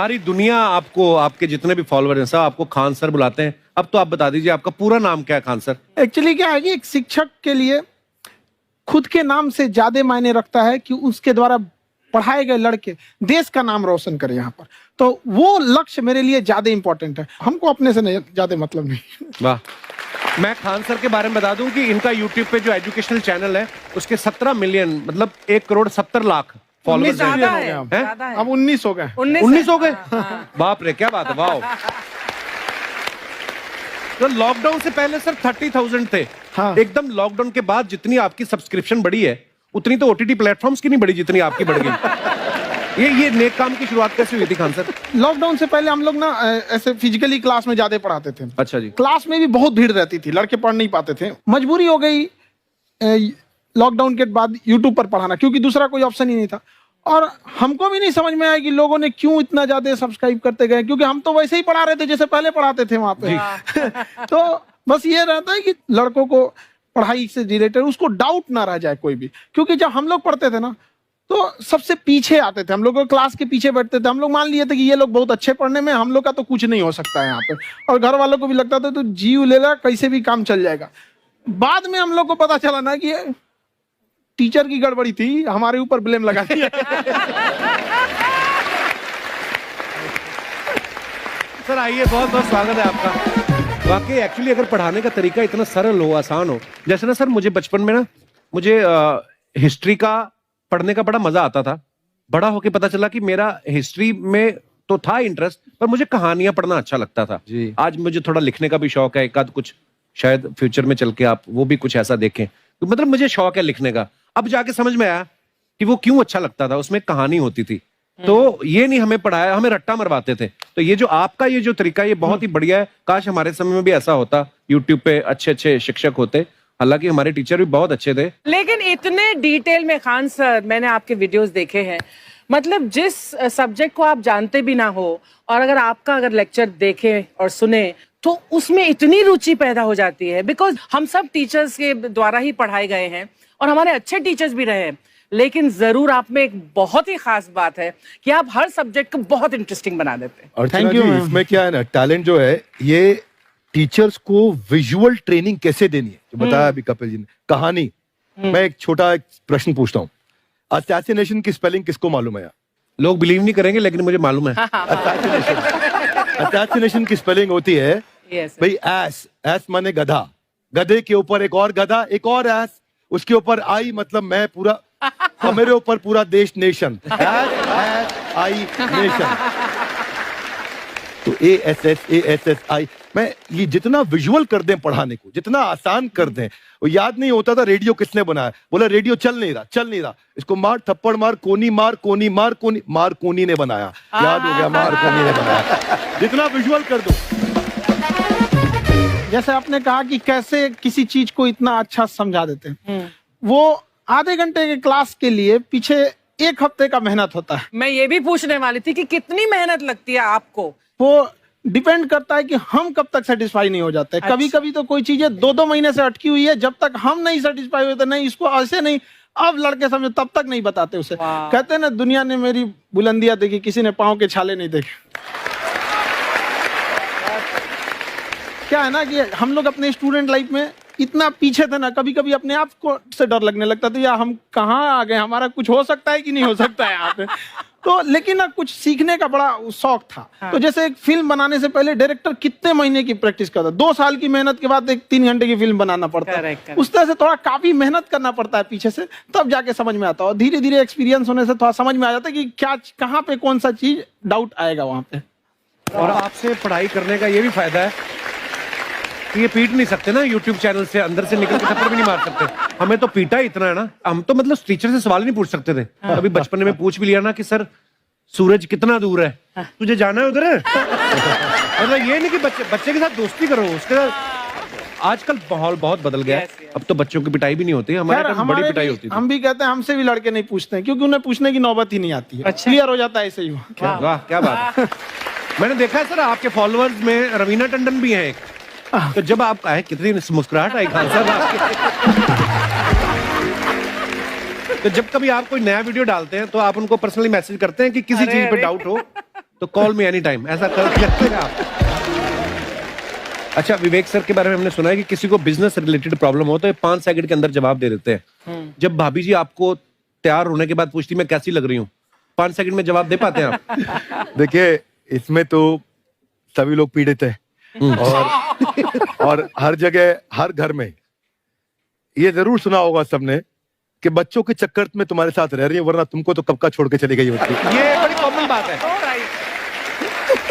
सारी दुनिया आपको, आपके जितने भी फॉलोअर हैं सब आपको खान सर बुलाते हैं। अब तो आप बता दीजिए आपका पूरा नाम क्या है खान सर? एक्चुअली क्या है कि एक शिक्षक के लिए खुद के नाम से ज्यादा मायने रखता है कि उसके द्वारा पढ़ाए गए लड़के देश का नाम रोशन करें यहाँ पर, तो वो लक्ष्य मेरे लिए ज्यादा इंपॉर्टेंट है। हमको अपने से नहीं ज्यादा मतलब नहीं। वाह। मैं खान सर के बारे में बता दूं कि इनका यूट्यूब पे जो एजुकेशनल चैनल है उसके 17 मिलियन मतलब 1,70,00,000 फॉलोअर्स ज्यादा है, हैं। ज्यादा है। अब 19 हो गए। 19 हो गए? बाप रे, क्या बात है, वाह। तो लॉकडाउन से पहले सर 30,000 थे। हाँ। एकदम लॉकडाउन के बाद जितनी आपकी सब्सक्रिप्शन बढ़ी है उतनी तो ओटीटी प्लेटफॉर्म्स की नहीं बढ़ी जितनी आपकी बढ़ गई। ये नेक काम की शुरुआत कैसे हुई थी खान सर? लॉकडाउन से पहले हम लोग ना ऐसे फिजिकली क्लास में ज्यादा पढ़ाते थे। अच्छा जी। क्लास में भी बहुत भीड़ रहती थी, लड़के पढ़ नहीं पाते थे। मजबूरी हो गई लॉकडाउन के बाद यूट्यूब पर पढ़ाना, क्योंकि दूसरा कोई ऑप्शन ही नहीं था। और हमको भी नहीं समझ में आया कि लोगों ने क्यों इतना ज्यादा सब्सक्राइब करते गए, क्योंकि हम तो वैसे ही पढ़ा रहे थे जैसे पहले पढ़ाते थे वहां पे। तो बस ये रहता है कि लड़कों को पढ़ाई से रिलेटेड उसको डाउट ना रह जाए कोई भी, क्योंकि जब हम लोग पढ़ते थे ना तो सबसे पीछे आते थे, हम लोग क्लास के पीछे बैठते थे। हम लोग मान लिए थे कि ये लोग बहुत अच्छे पढ़ने में, हम लोग का तो कुछ नहीं हो सकता है यहाँ पे। और घर वालों को भी लगता था तो जीव ले ला, कैसे भी काम चल जाएगा। बाद में हम लोग को पता चला ना कि टीचर की गड़बड़ी थी, हमारे ऊपर ब्लेम लगा दिया। सर आइए, बहुत बहुत स्वागत है आपका। वाकई एक्चुअली अगर पढ़ाने का तरीका इतना सरल हो, आसान हो, जैसे ना सर मुझे बचपन में ना मुझे हिस्ट्री का पढ़ने का बड़ा मजा आता था। बड़ा होके पता चला कि मेरा हिस्ट्री में तो था इंटरेस्ट, पर मुझे कहानियां पढ़ना अच्छा लगता था जी। आज मुझे थोड़ा लिखने का भी शौक है, एक आध कुछ शायद फ्यूचर में चल के आप वो भी कुछ ऐसा देखें, तो मतलब मुझे शौक है लिखने का। अब जाके समझ में आया कि वो क्यों अच्छा लगता था, उसमें कहानी होती थी। तो ये नहीं हमें पढ़ाया, हमें रट्टा मरवाते थे। तो ये जो आपका ये जो तरीका ये बहुत ही बढ़िया है। काश हमारे समय में भी ऐसा होता, यूट्यूब पे अच्छे अच्छे शिक्षक होते। हालांकि हमारे टीचर भी बहुत अच्छे थे, लेकिन इतने डिटेल में खान सर मैंने आपके वीडियोस देखे हैं, मतलब जिस सब्जेक्ट को आप जानते भी ना हो और अगर लेक्चर देखें और सुने तो उसमें इतनी रुचि पैदा हो जाती है। बिकॉज हम सब टीचर्स के द्वारा ही पढ़ाए गए हैं और हमारे अच्छे टीचर्स भी रहे हैं, लेकिन जरूर आप में एक बहुत ही खास बात है कि आप हर सब्जेक्ट को बहुत इंटरेस्टिंग बना देते हैं। और थैंक यू। इसमें क्या है ना, टैलेंट जो है ये टीचर्स को विजुअल ट्रेनिंग कैसे देनी है, जो बताया अभी कपिल जी ने। कहानी, मैं एक छोटा प्रश्न पूछता हूँ, असैसिनेशन की स्पेलिंग किसको मालूम है? लोग बिलीव नहीं करेंगे लेकिन मुझे मालूम है। असैसिनेशन की स्पेलिंग होती है भाई एस माने गधा, गधे के ऊपर एक और गधा, एक और एस, उसके ऊपर आई मतलब मैं पूरा, और मेरे ऊपर पूरा देश, नेशन। S I nation. तो ASSASSI मैं ये जितना विजुअल कर दें पढ़ाने को, जितना आसान कर दें। वो याद नहीं होता था रेडियो किसने बनाया, बोला रेडियो चल नहीं रहा, इसको मार थप्पड़ मार, कोनी मार, कोनी मार, कोनी मार, कोनी ने बनाया। याद हो गया, मार कोनी ने बनाया। जितना विजुअल कर दो। जैसे आपने कहा कि कैसे किसी चीज को इतना अच्छा समझा देते हैं, वो आधे घंटे के क्लास के लिए पीछे 1 हफ्ते का मेहनत होता है। मैं ये भी पूछने वाली थी कि कितनी मेहनत लगती है आपको। वो डिपेंड करता है कि हम कब तक सेटिस्फाई नहीं हो जाते। कभी कभी तो कोई चीजें 2-2 महीने से अटकी हुई है, जब तक हम नहीं सेटिस्फाई होते, नहीं इसको ऐसे नहीं, अब लड़के समझो तब तक नहीं बताते उसे। कहते हैं ना, दुनिया ने मेरी बुलंदियां देखी, किसी ने पांव के छाले नहीं देखे। क्या है ना कि हम लोग अपने स्टूडेंट लाइफ में इतना पीछे थे ना, कभी कभी अपने आप को से डर लगने लगता था, या हम कहाँ आ गए, हमारा कुछ हो सकता है कि नहीं हो सकता है यहाँ पे। तो लेकिन ना कुछ सीखने का बड़ा शौक था। तो जैसे एक फिल्म बनाने से पहले डायरेक्टर कितने महीने की प्रैक्टिस करता है, 2 साल की मेहनत के बाद एक 3 घंटे की फिल्म बनाना पड़ता है। उस तरह से थोड़ा काफी मेहनत करना पड़ता है पीछे से, तब जाके समझ में आता है। और धीरे धीरे एक्सपीरियंस होने से थोड़ा समझ में आ जाता है कि क्या, कहाँ पे कौन सा चीज डाउट आएगा वहां पे। और आपसे पढ़ाई करने का ये भी फायदा है कि ये पीट नहीं सकते ना यूट्यूब चैनल से, अंदर से निकल के थप्पड़ भी नहीं मार सकते। हमें तो पीटा इतना है ना, हम तो मतलब टीचर से सवाल नहीं पूछ सकते थे। अभी बचपन में पूछ भी लिया ना कि सर सूरज कितना दूर है, तुझे जाना है उधर है। मतलब ये नहीं कि बच्चे के साथ दोस्ती करो, उसके साथ। आजकल माहौल बहुत बदल गया है, अब तो बच्चों की पिटाई भी नहीं होती, हमारे टाइम बड़ी पिटाई होती थी। हम भी कहते हैं, हमसे भी लड़के नहीं पूछते हैं, क्योंकि उन्हें पूछने की नौबत ही नहीं आती है। क्लियर हो जाता है ऐसे ही। वाह क्या बात है। मैंने देखा है सर आपके फॉलोअर्स में रवीना टंडन भी है एक, तो जब आप आए कितनी मुस्कुराहट आई खान साहब आपके। तो जब कभी आप कोई नया वीडियो डालते हैं तो आप उनको पर्सनली मैसेज करते हैं कि किसी चीज पे डाउट हो तो कॉल मी एनी टाइम, ऐसा करते हैं आप। अच्छा, विवेक सर के बारे में हमने सुना है कि किसी को बिजनेस रिलेटेड प्रॉब्लम हो तो ये 5 सेकंड के अंदर जवाब दे देते हैं। जब भाभी जी आपको तैयार होने के बाद पूछती मैं कैसी लग रही हूँ, 5 सेकंड में जवाब दे पाते हैं आप? देखिए, इसमें तो सभी लोग पीड़ित है और हर जगह, हर घर में ये जरूर सुना होगा सबने कि बच्चों के चक्कर में तुम्हारे साथ रह रही है, वरना तुमको तो कब का छोड़ के चली गई होती। ये बड़ी कॉमन बात है।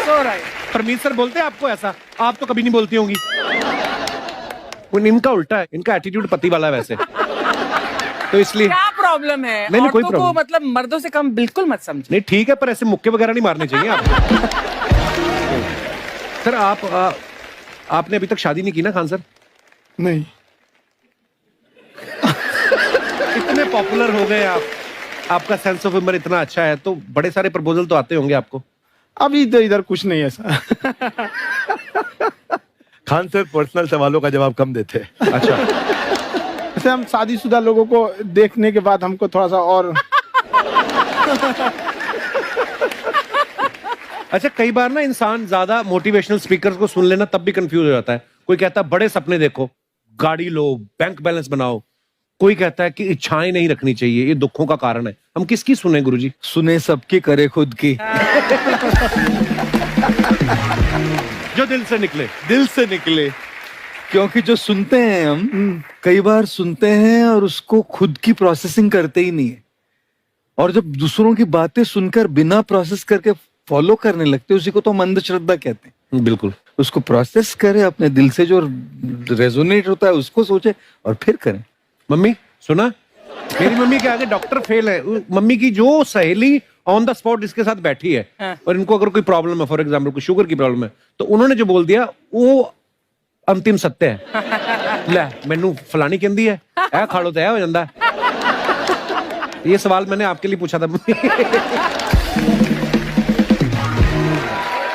So right. परमीत सर बोलते हैं आपको ऐसा? आप तो कभी नहीं बोलती होंगी। इनका उल्टा है, इनका एटीट्यूड पति वाला है वैसे, तो इसलिए। क्या प्रॉब्लम है? नहीं, कोई औरतों को प्रॉब्लम। मतलब मर्दों से कम बिल्कुल मत समझे। नहीं ठीक है, पर ऐसे मुक्के वगैरह नहीं मारने चाहिए आपको। सर आपने अभी तक शादी नहीं की ना खान सर? नहीं। इतने पॉपुलर हो गए आप, आपका सेंस ऑफ ह्यूमर इतना अच्छा है, तो बड़े सारे प्रपोजल तो आते होंगे आपको। अभी तो इधर कुछ नहीं है ऐसा। खान सर पर्सनल सवालों का जवाब कम देते हैं। अच्छा, जैसे हम शादीशुदा लोगों को देखने के बाद हमको थोड़ा सा और अच्छा कई बार ना इंसान ज्यादा मोटिवेशनल स्पीकर्स को सुन लेना तब भी कंफ्यूज हो जाता है। कोई कहता है बड़े सपने देखो, गाड़ी लो, बैंक बैलेंस बनाओ। कोई कहता है कि इच्छाएं नहीं रखनी चाहिए, ये दुखों का कारण है। हम किसकी सुने गुरुजी? सुने सबकी, करे खुद की। जो दिल से निकले। दिल से निकले, क्योंकि जो सुनते हैं हम कई बार सुनते हैं और उसको खुद की प्रोसेसिंग करते ही नहीं है, और जब दूसरों की बातें सुनकर बिना प्रोसेस करके फॉलो करने लगते, उसी को तो हम अंधश्रद्धा कहते हैं। बिल्कुल। उसको प्रोसेस करे, अपने दिल से जो रेजोनेट होता है उसको सोचे और फिर करें। मम्मी सुना, मेरी मम्मी के आगे डॉक्टर फेल है। मम्मी की जो सहेली ऑन द स्पॉट इसके साथ बैठी है, और इनको अगर कोई प्रॉब्लम है, फॉर एग्जाम्पल कोई शुगर की प्रॉब्लम है, तो उन्होंने जो बोल दिया वो अंतिम सत्य है। ले मैनू फलानी कहती है, ऐ खाड़ो तो ऐ हो जाता है। ये सवाल मैंने आपके लिए पूछा था।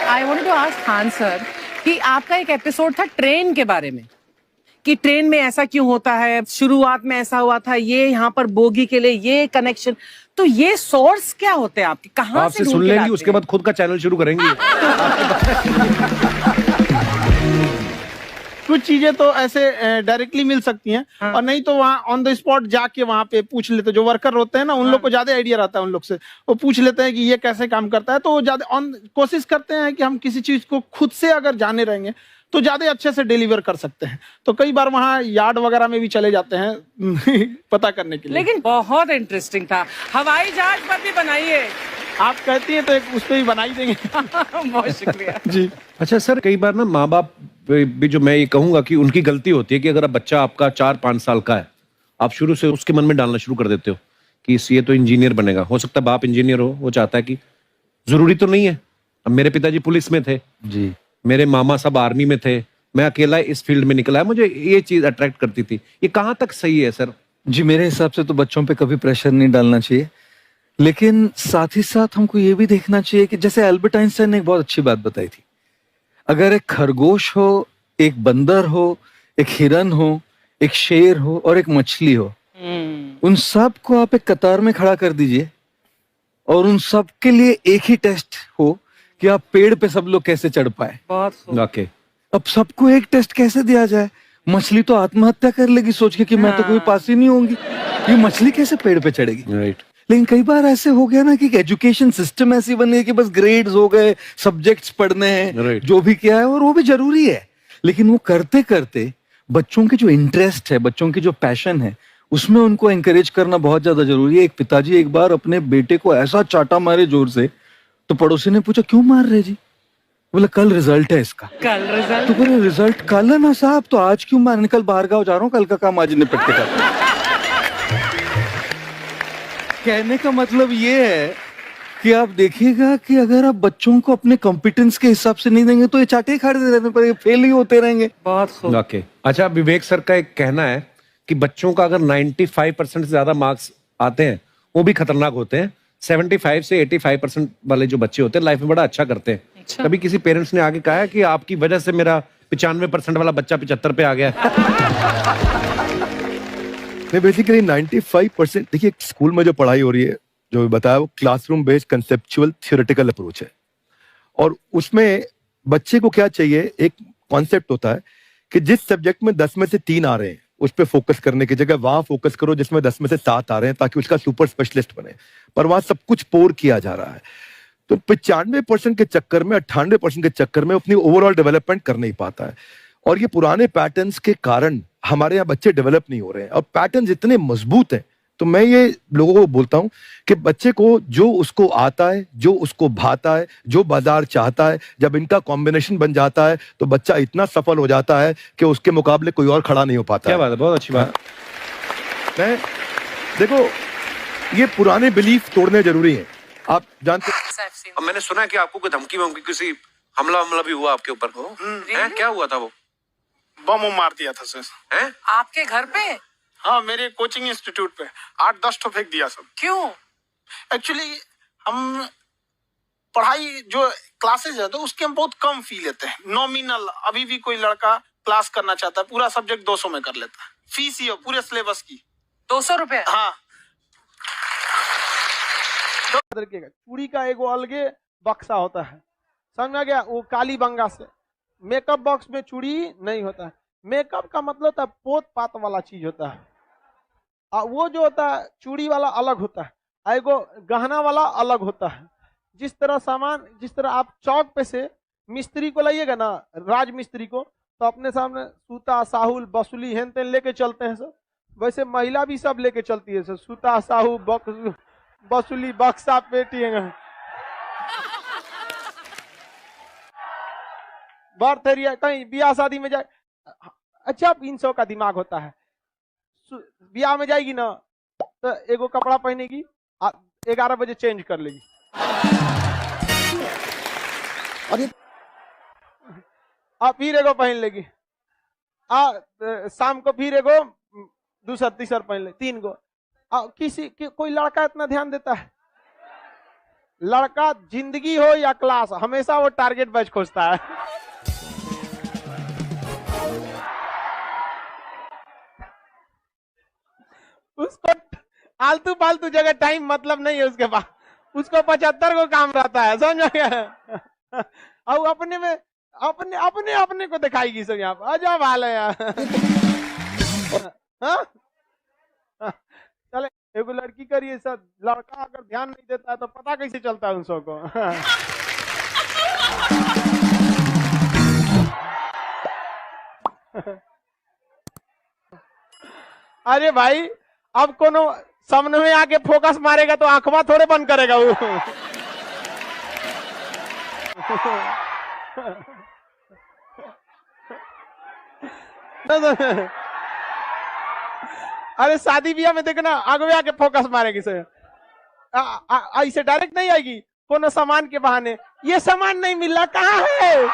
I want to ask Khan sir कि आपका एक एपिसोड था ट्रेन के बारे में, कि ट्रेन में ऐसा क्यों होता है, शुरुआत में ऐसा हुआ था, ये यहाँ पर बोगी के लिए ये कनेक्शन, तो ये सोर्स क्या होते हैं आपके, कहाँ से आपसे ढूंढ सुन के लेंगी, लाते उसके हैं? बाद खुद का चैनल शुरू करेंगी। कुछ चीजें तो ऐसे डायरेक्टली मिल सकती हैं, और नहीं तो वहाँ ऑन द स्पॉट जाके वहाँ पे पूछ लेते। जो वर्कर होते हैं ना, उन लोग को ज्यादा आइडिया रहता है, उन लोग से वो पूछ लेते हैं कि ये कैसे काम करता है, तो वो ज्यादा कोशिश करते हैं कि हम किसी चीज को खुद से अगर जाने रहेंगे तो ज्यादा अच्छे से डिलीवर कर सकते हैं। तो कई बार वहाँ यार्ड वगैरह में भी चले जाते हैं पता करने के लिए। लेकिन बहुत इंटरेस्टिंग था। हवाई जहाज पर भी बनाइए। आप कहती हैं तो एक उस पर भी बना ही देंगे। बहुत शुक्रिया जी। अच्छा सर, कई बार ना माँ बाप भी, जो मैं ये कहूंगा कि उनकी गलती होती है कि अगर बच्चा आपका 4-5 साल का है, आप शुरू से उसके मन में डालना शुरू कर देते हो कि ये तो इंजीनियर बनेगा। हो सकता है बाप इंजीनियर हो, वो चाहता है कि जरूरी तो नहीं है। अब मेरे पिताजी पुलिस में थे जी, मेरे मामा सब आर्मी में थे, मैं अकेला इस फील्ड में निकला है, मुझे ये चीज अट्रैक्ट करती थी। ये कहाँ तक सही है सर? जी मेरे हिसाब से तो बच्चों पे कभी प्रेशर नहीं डालना चाहिए, लेकिन साथ ही साथ हमको ये भी देखना चाहिए कि जैसे एल्बर्ट आइंस्टाइन ने एक बहुत अच्छी बात बताई थी, अगर एक खरगोश हो, एक बंदर हो, एक हिरन हो, एक शेर हो और एक मछली हो, उन सब को आप एक कतार में खड़ा कर दीजिए और उन सब के लिए एक ही टेस्ट हो कि आप पेड़ पे सब लोग कैसे चढ़ पाए। बहुत खूब। ओके, अब सबको एक टेस्ट कैसे दिया जाए? मछली तो आत्महत्या कर लेगी सोच के कि मैं तो कोई पास ही नहीं होंगी, ये मछली कैसे पेड़ पे चढ़ेगी? राइट। लेकिन कई बार ऐसे हो गया ना कि एजुकेशन सिस्टम ऐसी बन गई कि बस ग्रेड्स हो गए, सब्जेक्ट्स पढ़ने हैं, Right. जो भी किया है, और वो भी जरूरी है, लेकिन वो करते करते बच्चों की जो इंटरेस्ट है, बच्चों की जो पैशन है, उसमें उनको एंकरेज करना बहुत ज्यादा जरूरी है। एक पिताजी एक बार अपने बेटे को ऐसा चाटा मारे जोर से, तो पड़ोसी ने पूछा क्यों मार रहे जी? बोला कल रिजल्ट है इसका। कल रिजल्ट? तो बोले रिजल्ट कल है ना साहब, तो आज क्यों मारने? कल बाहर गाँव जा रहा हूँ, कल का काम आज निपट के कर। कहने का मतलब ये है कि आप देखिएगा कि अगर आप बच्चों को अपने कॉम्पिटेंस के हिसाब से नहीं देंगे तो ये चाटे खाते रहने पर फेल ही होते रहेंगे। बहुत खूब। ओके। अच्छा, विवेक सर का एक कहना है कि बच्चों का अगर 95% से ज्यादा मार्क्स आते हैं वो भी खतरनाक होते हैं। 75 से 85% वाले जो बच्चे होते हैं लाइफ में बड़ा अच्छा करते हैं। अच्छा। कभी किसी पेरेंट्स ने आगे कहा है कि आपकी वजह से मेरा 95% वाला बच्चा 75 पे आ गया? नहीं, बेसिकली 95%, देखिए स्कूल में जो पढ़ाई हो रही है, जो बताया, वो classroom based conceptual theoretical approach है। और उसमें बच्चे को क्या चाहिए, एक कॉन्सेप्ट होता है कि जिस सब्जेक्ट में 10 में से 3 आ रहे हैं उस पर फोकस करने की जगह वहां फोकस करो जिसमें 10 में से 7 आ रहे हैं, ताकि उसका सुपर स्पेशलिस्ट बने। पर वहां सब कुछ पोर किया जा रहा है। तो 95% के चक्कर में, 98% के चक्कर में अपनी ओवरऑल डेवलपमेंट कर नहीं पाता है। और ये पुराने पैटर्न्स के कारण हमारे यहाँ बच्चे डेवलप नहीं हो रहे हैं। और पैटर्न्स इतने मजबूत हैं, तो मैं ये लोगों को बोलता हूं कि बच्चे को जो उसको आता है, जो उसको भाता है, जो बाजार चाहता है, जब इनका कॉम्बिनेशन बन जाता है तो बच्चा इतना सफल हो जाता है कि उसके मुकाबले कोई और खड़ा नहीं हो पाता। क्या बात है, बहुत अच्छी बात। मैं देखो, ये पुराने बिलीफ तोड़ने जरूरी हैं। आप जानते अब मैंने सुना है कि आपको कोई धमकी वमकी, किसी हमला भी हुआ आपके ऊपर, हैं? क्या हुआ था? वो बम मार दिया था सर। हैं? आपके घर पे? हाँ, मेरे कोचिंग इंस्टीट्यूट पे 8-10 ठो फेंक दिया सब। क्यों? एक्चुअली हम पढ़ाई जो क्लासेज है तो उसके हम बहुत कम फी लेते हैं, नॉमिनल। अभी भी कोई लड़का क्लास करना चाहता है, पूरा सब्जेक्ट 200 में कर लेता है। फीस ही हो पूरे सिलेबस की 200 रुपए? हाँ। चूड़ी का एगो अलगे बक्सा होता है, समझ में आ गया? वो काली बंगा से मेकअप बॉक्स में चूड़ी नहीं होता है। मेकअप का मतलब होता है पोत पात वाला चीज होता है, और वो जो होता है चूड़ी वाला अलग होता है, एगो गहना वाला अलग होता है। जिस तरह सामान, जिस तरह आप चौक पे से मिस्त्री को लाइएगा ना, राज मिस्त्री को, तो अपने सामने सूता, साहुल, बसुली, हेन तेन लेके चलते हैं सर। वैसे महिला भी सब लेके चलती है सर, सूता, साहू, बसुली, बक्सा, पेटी, बर्थ एरिया, कहीं ब्याह शादी में जाए। अच्छा, 300 का दिमाग होता है। ब्याह में जाएगी ना तो एगो कपड़ा पहनेगी, 11 बजे चेंज कर लेगी, अरे फिर एगो पहन लेगी, शाम को फिर एगो दूसरा तीसरा पहन ले, 3 गो। कोई लड़का इतना ध्यान देता है? लड़का जिंदगी हो या क्लास, हमेशा वो टारगेट बैच खोजता है। उसको आलतू फालतू जगह टाइम मतलब नहीं है उसके पास, उसको 75 को काम रहता है, समझ गया? और अपने में अपने को दिखाएगी सब यहाँ पर। अजब हाल है यार। चले, एगो लड़की करिए सर, लड़का अगर ध्यान नहीं देता है तो पता कैसे चलता है उन सबको? अरे भाई, अब कोनो सामने में आके फोकस मारेगा तो आंखवा थोड़े बंद करेगा वो। अरे शादी ब्याह में देखना, आगे आके फोकस मारेगी सर, ऐसे डायरेक्ट नहीं आएगी। कोनो सामान के बहाने, ये सामान नहीं मिल रहा, कहाँ है?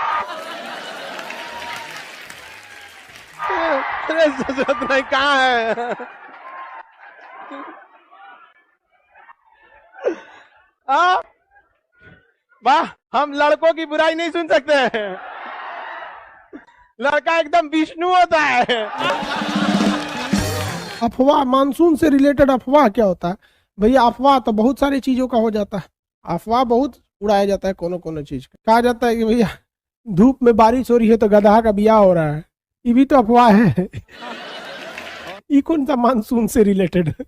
जरूरत नहीं, कहाँ है? वाह, हम लड़कों की बुराई नहीं सुन सकते हैं। लड़का एकदम विष्णु होता है। अफवाह, मानसून से रिलेटेड अफवाह क्या होता है भैया? अफवाह तो बहुत सारी चीजों का हो जाता है। अफवाह बहुत उड़ाया जाता है, कोनो चीज का। कहा जाता है कि भैया धूप में बारिश हो रही है तो गधा का ब्याह हो रहा है, ये भी तो अफवाह है। ये कौन सा मानसून से रिलेटेड है?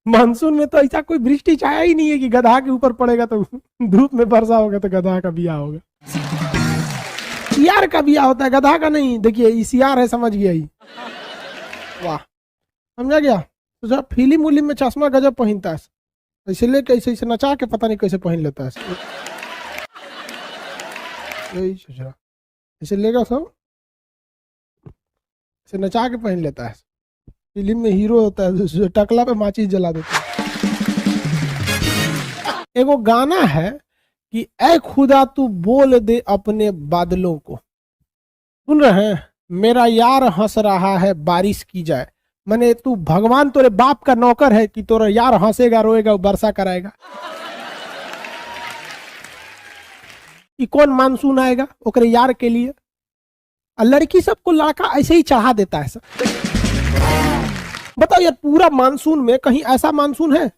मानसून में तो ऐसा कोई वृष्टि छाया ही नहीं है कि गधा के ऊपर पड़ेगा तो धूप में वर्षा होगा तो गधा का ब्याह होगा। सियार का ब्याह होता है, गधा का नहीं। देखिए, ये सियार है, समझ गया ही। वाह, समझा गया? तो जब फिल्म उलिम में चश्मा गजब पहनता है, ऐसे लेके ऐसे नचा के पता नहीं कैसे पहन लेता है। यही सोच रहा, ऐसे लेगा सब, ऐसे नचा के पहन लेता है। फिल्म में हीरो होता है, टकला पे माचिस जला देता है। एगो गाना है कि ऐ खुदा तू बोल दे अपने बादलों को, सुन रहे हैं? मेरा यार हंस रहा है बारिश की जाए। माने तू भगवान तोरे बाप का नौकर है कि तोरा यार हंसेगा, रोएगा, वर्षा कराएगा। कि कौन मानसून आएगा ओकरे यार के लिए? और लड़की सबको लड़का ऐसे ही चढ़ा देता है सब। बताओ यार, पूरा मानसून में कहीं ऐसा मानसून है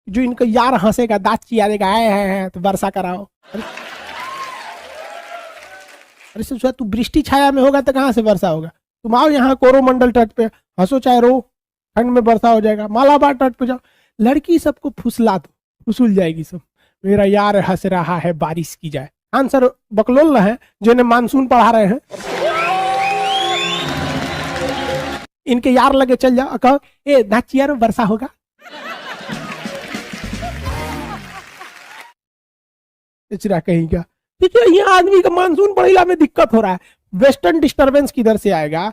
जो इनका यार हंसेगा, दांत चियारेगा, है तो वर्षा कराओ? अरे ससुरा तू वृष्टि छाया में होगा तो कहाँ से वर्षा होगा? तुम आओ यहाँ कोरोमंडल तट पे, हंसो चाहे रो, ठंड में वर्षा हो जाएगा। मालाबार तट पे जाओ, लड़की सबको फुसला दो, फुसुल जाएगी सब। मेरा यार हंस रहा है बारिश की जाए। आंसर बकलोल है जो इन्हें मानसून पढ़ा रहे हैं। इनके यार लगे चल जाओ, कहो ए नाचिया रो वर्षा होगा। चिरा कहीं क्या ठीक है, यहाँ आदमी का मानसून पढ़ेगा में दिक्कत हो रहा है। वेस्टर्न डिस्टरबेंस किधर से आएगा?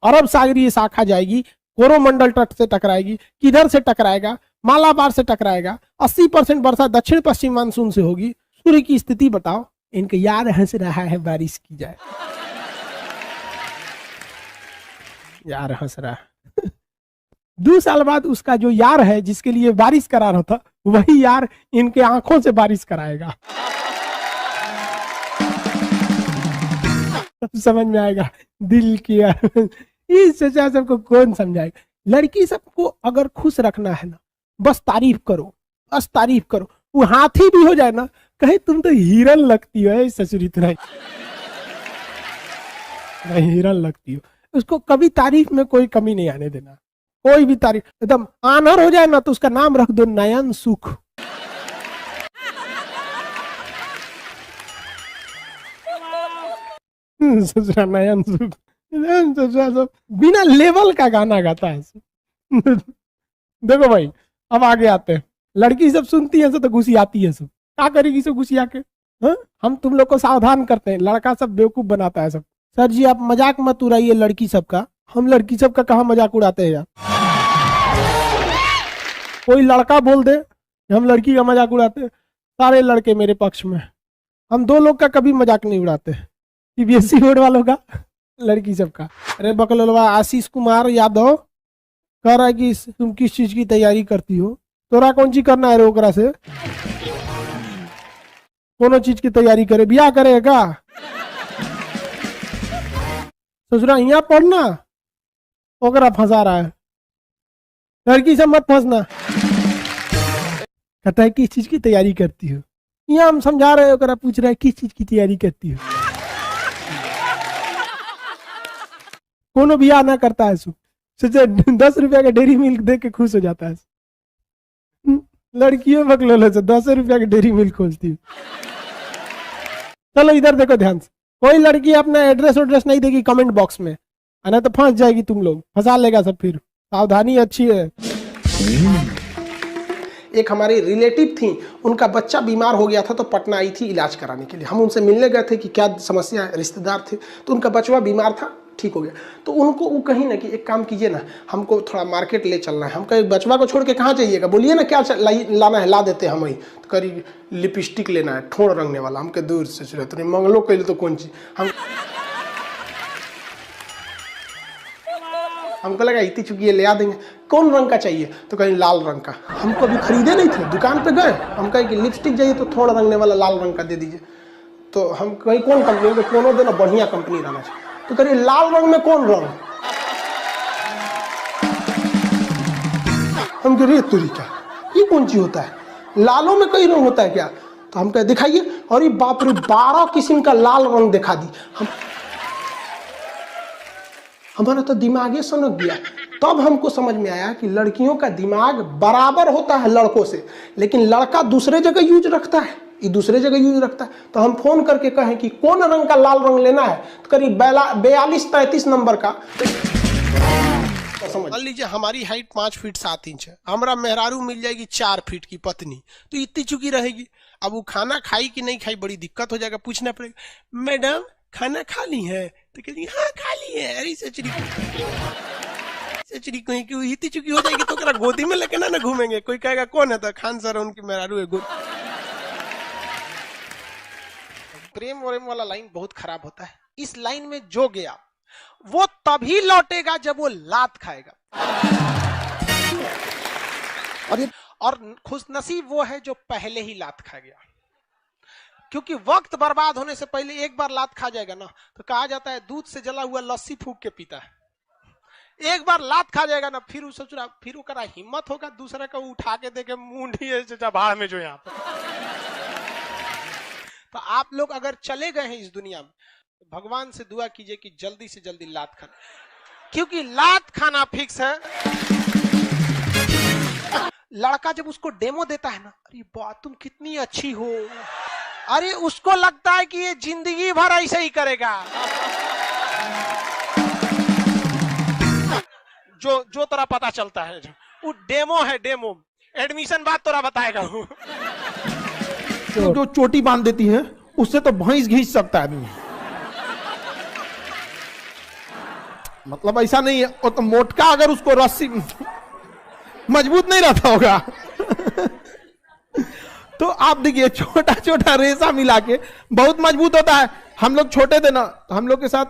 अरब सागरीय शाखा जाएगी, कोरोमंडल तट से टकराएगी, किधर से टकराएगा? मालाबार से टकराएगा। 80% वर्षा दक्षिण पश्चिम मानसून से होगी। सूर्य की स्थिति बताओ। इनके यार हंस रहा है बारिश की जाए। यार हंस रहा है। 2 साल बाद उसका जो यार है जिसके लिए बारिश करा रहा था, वही यार इनके आंखों से बारिश कराएगा। समझ में आएगा दिल की। इस सजा सबको कौन समझाएगा? लड़की सबको अगर खुश रखना है ना, बस तारीफ करो, बस तारीफ करो। वो हाथी भी हो जाए ना, कहे तुम तो हिरन लगती हो ससुरी तरह, हिरन लगती हो। उसको कभी तारीफ में कोई कमी नहीं आने देना। कोई भी तारीफ एकदम आनर हो जाए ना, तो उसका नाम रख दो नयन सुख। ससुरा नयन सुख, ससुरा सब बिना लेवल का गाना गाता है। देखो भाई, अब आगे आते हैं। लड़की सब सुनती है तो घुसी आती है सब। क्या करेगी सब घुसी आके? हम तुम लोग को सावधान करते हैं, लड़का सब बेवकूफ बनाता है सब। सर जी आप मजाक मत उड़ाइए लड़की सब का। हम लड़की सब का कहाँ मजाक उड़ाते हैं यार? कोई लड़का बोल दे हम लड़की का मजाक उड़ाते हैं, सारे लड़के मेरे पक्ष में। हम 2 लोग का कभी मजाक नहीं उड़ाते। सीबीएसई बोर्ड वालों का, लड़की सब का। अरे बकलोलवा आशीष कुमार यादव कह रहा है कि तुम किस चीज की तैयारी करती हो? तोरा कौन चीज करना है रे ओकरा से? कोनो चीज की तैयारी करे, बियाह करेगा? ससुरा यहाँ पढ़ना, ओकरा फंसा रहा है। लड़की से मत फंसना। कहता है किस चीज की तैयारी करती हो? यहाँ हम समझा रहे हो, ओकरा पूछ रहा है किस चीज की तैयारी करती हो? कोनो बियाह ना करता है सोचे 10 रुपया का डेरी मिल्क दे के खुश हो जाता है। लड़कियों बकलोल से 10 रुपया का डेरी मिल्क खोजती हूँ। चलो इधर देखो ध्यान से। कोई लड़की अपना एड्रेस नहीं देगी कमेंट बॉक्स में, ना तो फंस जाएगी। तुम लोग फंसा लेगा सब। फिर सावधानी अच्छी है। एक हमारी रिलेटिव थी, उनका बच्चा बीमार हो गया था तो पटना आई थी इलाज कराने के लिए। हम उनसे मिलने गए थे कि क्या समस्या है, रिश्तेदार थे। तो उनका बचवा बीमार था, ठीक हो गया। तो उनको वो कहीं ना कि एक काम कीजिए ना, हमको थोड़ा मार्केट ले चलना है। हम कहीं बचवा को छोड़ के कहाँ जाइएगा, बोलिए ना क्या लाना है, ला देते हैं हम वही। तो करी लिपस्टिक लेना है ठोड़ रंगने वाला। हमके दूर से चले तो मंगलो कैले तो कौन चीज। हमको लगा इतनी चुकी ले आ देंगे। कौन रंग का चाहिए? तो कहीं लाल रंग का। हमको अभी खरीदे नहीं थे, दुकान पे गए। हम कहे कि लिपस्टिक चाहिए तो थोड़ा रंगने वाला लाल रंग का दे दीजिए। तो हम कहीं कौन कंपनी, कोनो देना बढ़िया कंपनी रहना चाहिए। तो करिए लाल रंग में कौन रंग? हम कह रहे तुरी क्या, ये कौन चीज होता है? लालों में कई रंग होता है क्या? तो हम कहे दिखाइए। और ये बाप रे 12 किस्म का लाल रंग दिखा दी। हमारा तो दिमाग ही सनक गया। तब हमको समझ में आया कि लड़कियों का दिमाग बराबर होता है लड़कों से, लेकिन लड़का दूसरे जगह यूज रखता है, ये दूसरे जगह यूज रखता है। तो हम फोन करके कहें कि कौन रंग का लाल रंग लेना है, तो करीब 42-33 नंबर का। तो समझ लीजिए हमारी हाइट 5 फीट 7 इंच है, हमारा मेहरारू मिल जाएगी 4 फीट की पत्नी, तो इतनी चुकी रहेगी। अब वो खाना खाई कि नहीं खाई बड़ी दिक्कत हो जाएगा। पूछना पड़ेगा मैडम खाना खा ली है? तो कहेगी हाँ खा ली है। अरे सचरी कहीं की इतनी चुकी हो जाएगी तो गोदी में लेके ना घूमेंगे। कोई कहेगा कौन है? तो खान सर उनकी मेहरारू है। प्रेम व्रेम वाला लाइन बहुत खराब होता है। इस लाइन में जो गया वो तभी लौटेगा जब वो लात खाएगा। और खुशनसीब वो है जो पहले ही लात खा गया, क्योंकि वक्त बर्बाद होने से पहले एक बार लात खा जाएगा ना, तो कहा जाता है दूध से जला हुआ लस्सी फूक के पीता है। एक बार लात खा जाएगा ना, फिर सोच रहा, फिर वो हिम्मत होगा दूसरे को उठा के देखे मुंडी है भाड़ में जो यहाँ पे। तो आप लोग अगर चले गए हैं इस दुनिया में, भगवान से दुआ कीजिए कि जल्दी से जल्दी लात खाना, क्योंकि लात खाना फिक्स है। लड़का जब उसको डेमो देता है ना, अरे वाह तुम कितनी अच्छी हो, अरे उसको लगता है कि ये जिंदगी भर ऐसे ही करेगा। जो तोरा पता चलता है, वो डेमो है, डेमो, एडमिशन बाद तोरा बताएगा। जो चोटी बांध देती है उससे तो भैंस घींच सकता है आदमी। मतलब ऐसा नहीं है, वो तो मोटका अगर उसको रस्सी मजबूत नहीं रहता होगा। तो आप देखिए छोटा छोटा रेशा मिला के बहुत मजबूत होता है। हम लोग छोटे थे ना, तो हम लोग के साथ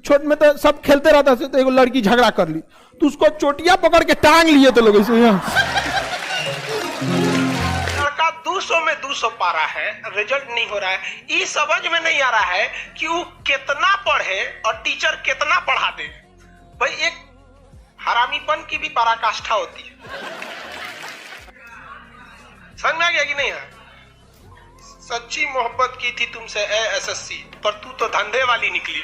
छोट में तो सब खेलते रहता था, तो एक लड़की झगड़ा कर ली तो उसको चोटिया पकड़ के टांग लिए तो लोग ऐसे। लड़का 200 में 200 पा रहा है, रिजल्ट नहीं हो रहा है, ये समझ में नहीं आ रहा है कि वो कितना पढ़े और टीचर कितना पढ़ा दे। भाई एक हरामीपन की भी पराकाष्ठा होती है, समझ में आ गया कि नहीं है? सच्ची मोहब्बत की थी तुमसे एसएससी, पर तू तो धंधे वाली निकली।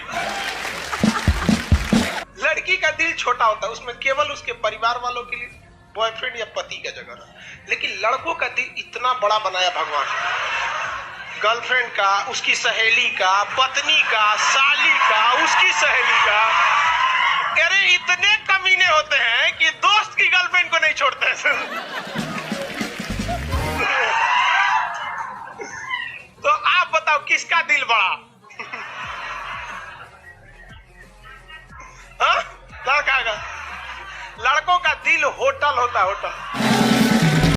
लड़की का दिल छोटा होता है, उसमें केवल उसके परिवार वालों के लिए बॉयफ्रेंड या पति का जगह है, लेकिन लड़कों का दिल इतना बड़ा बनाया भगवान, गर्लफ्रेंड का, उसकी सहेली का, पत्नी का, साली का, उसकी सहेली का। अरे इतने कमीने होते हैं कि दोस्त की गर्लफ्रेंड को नहीं छोड़ते हैं। तो आप बताओ किसका दिल बड़ा? हाँ? लड़का का, लड़कों का दिल होटल होता है, होटल।